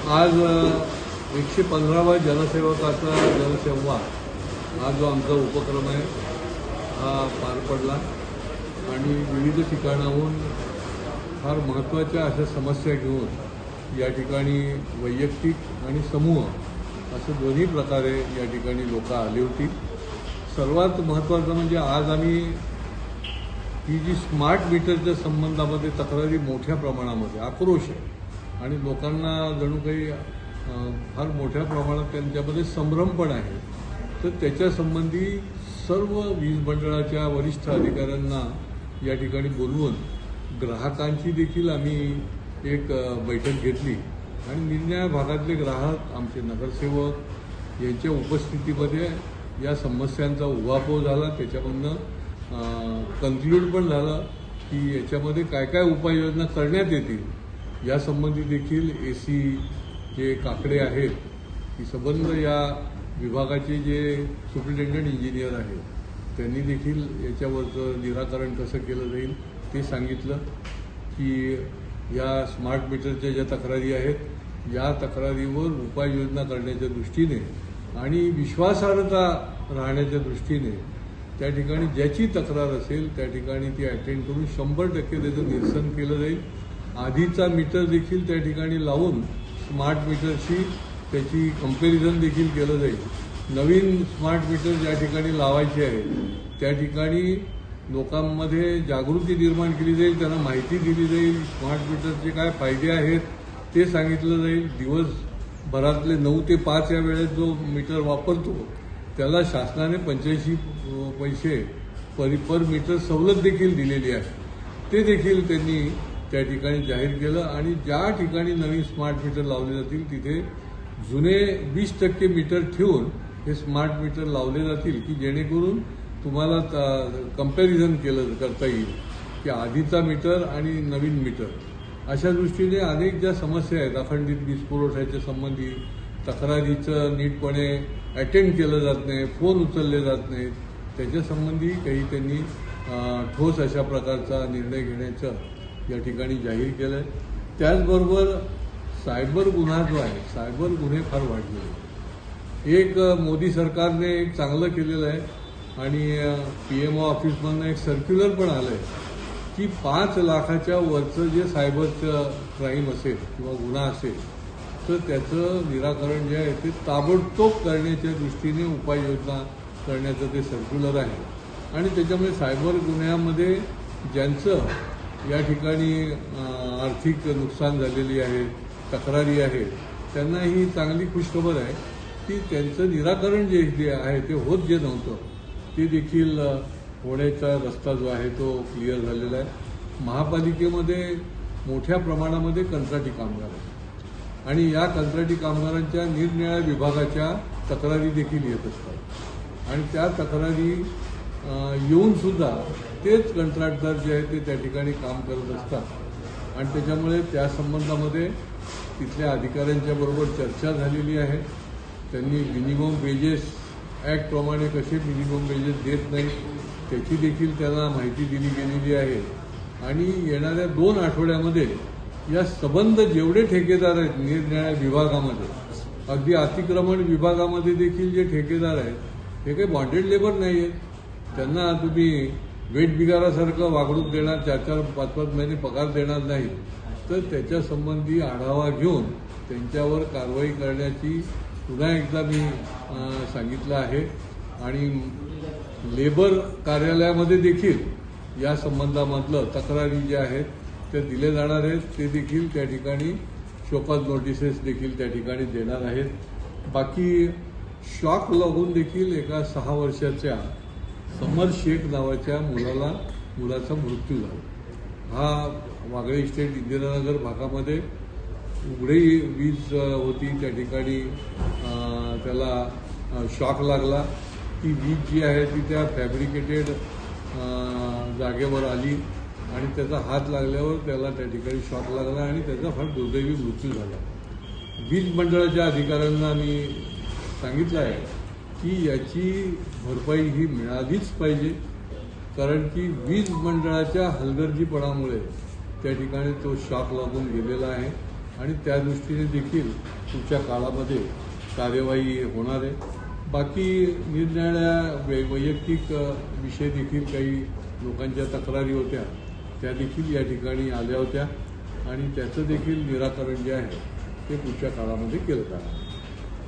आज 115वा जनसेवकाचा जनसंवाद हा जो आमचा उपक्रम आहे हा पार पडला आणि विविध ठिकाणाहून फार महत्त्वाच्या अशा समस्या घेऊन या ठिकाणी वैयक्तिक आणि समूह असं दोन्ही प्रकारे या ठिकाणी लोक आली होती। सर्वात महत्त्वाचं म्हणजे आज आम्ही ही जी स्मार्ट मीटरच्या संबंधामध्ये तक्रारी मोठ्या प्रमाणामध्ये आक्रोश आहे आणि लोकांना जणू काही फार मोठ्या प्रमाणात त्यांच्यामध्ये संभ्रम पण आहे, तर त्याच्यासंबंधी सर्व वीज मंडळाच्या वरिष्ठ अधिकाऱ्यांना या ठिकाणी बोलवून ग्राहकांची देखील आम्ही एक बैठक घेतली आणि निरनिराळ्या भागातले ग्राहक आमचे नगरसेवक यांच्या उपस्थितीमध्ये या समस्यांचा उहापोह झाला। त्याच्यामधनं कन्क्लूड पण झालं की याच्यामध्ये काय काय उपाययोजना करण्यात येतील यासंबंधी देखील AC जे काकडे आहेत की संबंध या विभागाचे जे सुपरिटेंडंट इंजिनियर आहेत त्यांनी देखील याच्यावरचं निराकरण कसं केलं जाईल ते सांगितलं की या स्मार्ट मीटरच्या ज्या तक्रारी आहेत या तक्रारीवर उपाययोजना करण्याच्या दृष्टीने आणि विश्वासार्हता राहण्याच्या दृष्टीने त्या ठिकाणी ज्याची तक्रार असेल त्या ठिकाणी ती अटेंड करून 100% त्याचं निरसन केलं जाईल। आधीचा मीटर देखील त्या ठिकाणी लावून स्मार्ट मीटरशी त्याची कंपॅरिझन देखील केलं जाईल। नवीन स्मार्ट मीटर ज्या ठिकाणी लावायचे आहे त्या ठिकाणी लोकांमध्ये जागृती निर्माण केली जाईल, त्यांना माहिती दिली जाईल, स्मार्ट मीटरचे काय फायदे आहेत ते सांगितलं जाईल। दिवसभरातले 9 ते 5 या वेळेत जो मीटर वापरतो त्याला शासनाने 85 पैसे पर मीटर सवलत देखील दिलेली आहे, ते देखील त्यांनी त्या ठिकाणी जाहीर केलं। आणि ज्या ठिकाणी नवीन स्मार्ट मीटर लावले जातील तिथे जुने 20% मीटर ठेवून हे स्मार्ट मीटर लावले जातील की जेणेकरून तुम्हाला कंपॅरिझन करता येईल की आधीचा मीटर आणि नवीन मीटर। अशा दृष्टीने अनेक ज्या समस्या आहेत अखंडित वीज पुरवठ्याच्या संबंधी तक्रारीचं नीटपणे अटेंड केलं जात नाही, फोन उचलले जात नाहीत, त्याच्यासंबंधी काही त्यांनी ठोस अशा प्रकारचा निर्णय घेण्याचं या ठिकाणी जाहीर केलं आहे। त्याचबरोबर सायबर गुन्हा जो आहे, सायबर गुन्हे फार वाढले आहेत। एक मोदी सरकारने एक चांगलं केलेलं आहे आणि PMO ऑफिसमधनं एक सर्क्युलर पण आलं आहे की 5 लाखाच्या वरचं जे सायबरचं क्राईम असेल किंवा गुन्हा असेल तर त्याचं निराकरण जे आहे ते ताबडतोब करण्याच्या दृष्टीने उपाययोजना करण्याचं ते सर्क्युलर आहे। आणि त्याच्यामुळे सायबर गुन्ह्यामध्ये ज्यांचं या ठिकाणी आर्थिक नुकसान झालेली आहे, तक्रारी आहे, त्यांना ही चांगली खुशखबर आहे की त्यांचं निराकरण जे आहे ते होत जे नव्हतं ते देखील होण्याचा रस्ता जो आहे तो क्लिअर झालेला आहे। महापालिकेमध्ये मोठ्या प्रमाणामध्ये कंत्राटी कामगार आहेत आणि या कंत्राटी कामगारांच्या निरनिराळ्या विभागाच्या तक्रारी देखील येत असतात आणि त्या तक्रारी येऊनसुद्धा तेच कंत्राटदार जे आहेत ते त्या ठिकाणी काम करत असतात आणि त्याच्यामुळे त्या संबंधामध्ये तिथल्या अधिकाऱ्यांच्या बरोबर चर्चा झालेली आहे। त्यांनी मिनिमम वेजेस ॲक्टप्रमाणे कसे मिनिमम वेजेस देत नाही त्याची देखील त्यांना माहिती दिली गेलेली आहे आणि येणाऱ्या 2 आठवड्यामध्ये या संबंध जेवढे ठेकेदार आहेत निरनिराळ्या विभागामध्ये, अगदी अतिक्रमण विभागामध्ये देखील जे ठेकेदार आहेत हे काही बॉन्डेड लेबर नाही आहेत, त्यांना तुम्ही वेट बिगारासारखं वागणूक देणार, 4-4, 5-5 महिने पगार देणार नाही, तर त्याच्यासंबंधी आढावा घेऊन त्यांच्यावर कारवाई करण्याची पुन्हा एकदा मी सांगितलं आहे। आणि लेबर कार्यालयामध्ये देखील या संबंधामधलं तक्रारी ज्या आहेत त्या दिले जाणार आहेत, ते देखील त्या ठिकाणी शोकॉज नोटिसेस देखील त्या ठिकाणी देणार आहेत। बाकी शॉक लागून देखील एका 6 वर्षाच्या समर शेख नावाच्या मुलाचा मृत्यू झाला। हा वागळे इस्टेट इंदिरानगर भागामध्ये उघडी वीज होती, त्या ठिकाणी त्याला शॉक लागला। ती वीज जी आहे ती त्या फॅब्रिकेटेड जागेवर आली आणि त्याचा हात लागल्यावर त्याला त्या ठिकाणी शॉक लागला आणि त्याचा फार दुर्दैवी मृत्यू झाला। वीज मंडळाच्या अधिकाऱ्यांना मी सांगितलं आहे की याची भरपाई ही मिळालीच पाहिजे, कारण की वीज मंडळाच्या हलगर्जीपणामुळे त्या ठिकाणी तो शॉक लागून गेलेला आहे आणि त्या दृष्टीने देखील पुढच्या काळामध्ये कार्यवाही होणार आहे. बाकी निरनिराळ्या वैयक्तिक विषय देखील काही लोकांच्या तक्रारी होत्या, त्या देखील या ठिकाणी आल्या होत्या आणि त्याचं देखील निराकरण जे आहे ते पुढच्या काळामध्ये केलं जाणार.